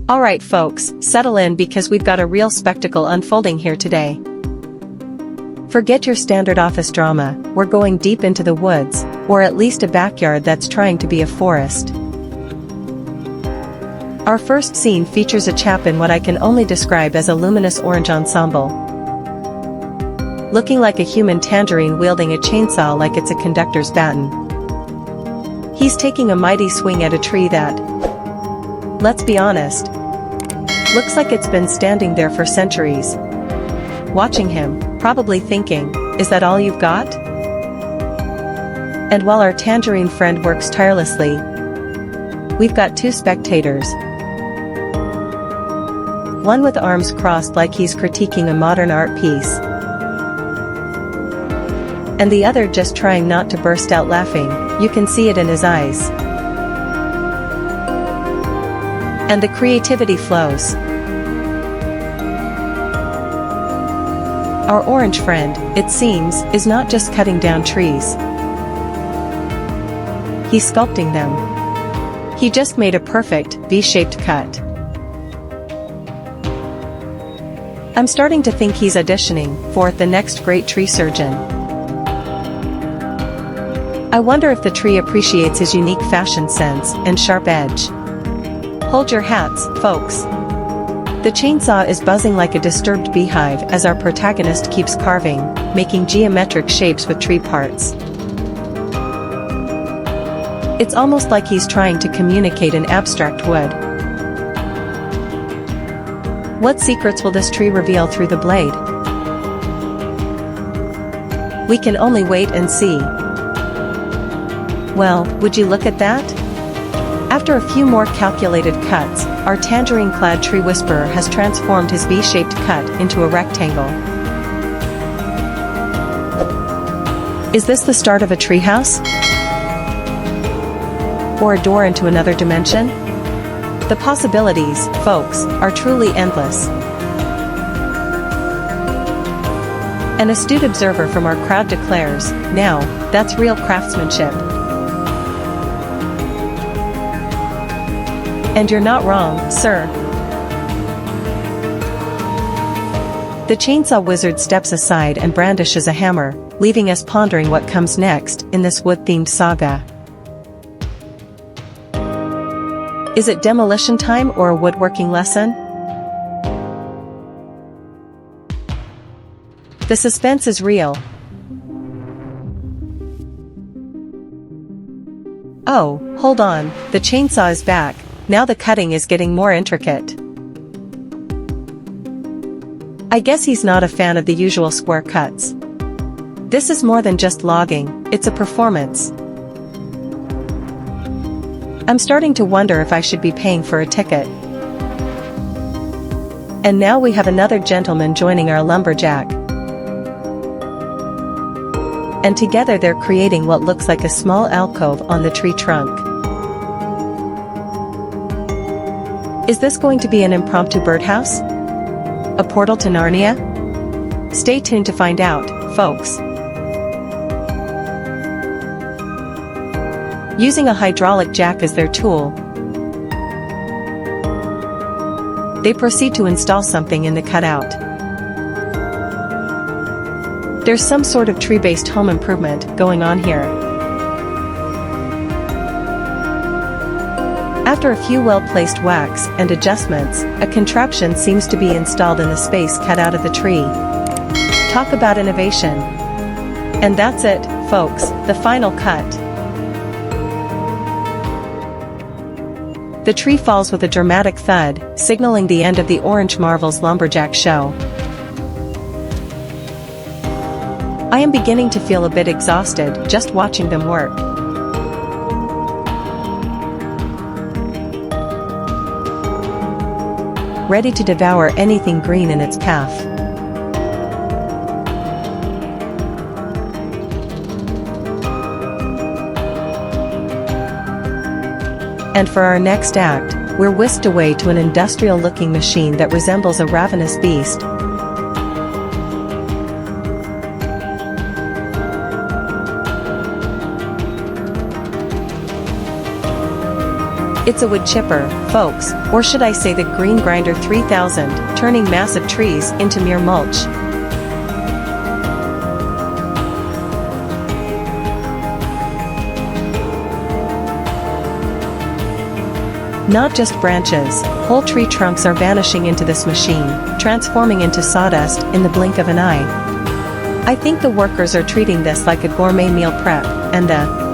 Alright folks, settle in because we've got a real spectacle unfolding here today. Forget your standard office drama, we're going deep into the woods, or at least a backyard that's trying to be a forest. Our first scene features a chap in what I can only describe as a luminous orange ensemble. Looking like a human tangerine wielding a chainsaw like it's a conductor's baton. He's taking a mighty swing at a tree that, let's be honest, looks like it's been standing there for centuries. Watching him, probably thinking, is that all you've got? And while our tangerine friend works tirelessly, we've got two spectators. One with arms crossed like he's critiquing a modern art piece. And the other just trying not to burst out laughing, you can see it in his eyes. And the creativity flows. Our orange friend, it seems, is not just cutting down trees. He's sculpting them. He just made a perfect, V-shaped cut. I'm starting to think he's auditioning for the next great tree surgeon. I wonder if the tree appreciates his unique fashion sense and sharp edge. Hold your hats, folks. The chainsaw is buzzing like a disturbed beehive as our protagonist keeps carving, making geometric shapes with tree parts. It's almost like he's trying to communicate in abstract wood. What secrets will this tree reveal through the blade? We can only wait and see. Well, would you look at that? After a few more calculated cuts, our tangerine-clad tree whisperer has transformed his V-shaped cut into a rectangle. Is this the start of a treehouse? Or a door into another dimension? The possibilities, folks, are truly endless. An astute observer from our crowd declares, "Now, that's real craftsmanship." And you're not wrong, sir. The chainsaw wizard steps aside and brandishes a hammer, leaving us pondering what comes next in this wood-themed saga. Is it demolition time or a woodworking lesson? The suspense is real. Oh, hold on, the chainsaw is back. Now the cutting is getting more intricate. I guess he's not a fan of the usual square cuts. This is more than just logging, it's a performance. I'm starting to wonder if I should be paying for a ticket. And now we have another gentleman joining our lumberjack. And together they're creating what looks like a small alcove on the tree trunk. Is this going to be an impromptu birdhouse? A portal to Narnia? Stay tuned to find out, folks. Using a hydraulic jack as their tool, they proceed to install something in the cutout. There's some sort of tree-based home improvement going on here. After a few well-placed whacks and adjustments, a contraption seems to be installed in the space cut out of the tree. Talk about innovation. And that's it, folks, the final cut. The tree falls with a dramatic thud, signaling the end of the Orange Marvel's Lumberjack show. I am beginning to feel a bit exhausted just watching them work. Ready to devour anything green in its path. And for our next act, we're whisked away to an industrial-looking machine that resembles a ravenous beast. It's a wood chipper, folks, or should I say the Green Grinder 3000, turning massive trees into mere mulch. Not just branches, whole tree trunks are vanishing into this machine, transforming into sawdust in the blink of an eye. I think the workers are treating this like a gourmet meal prep, and the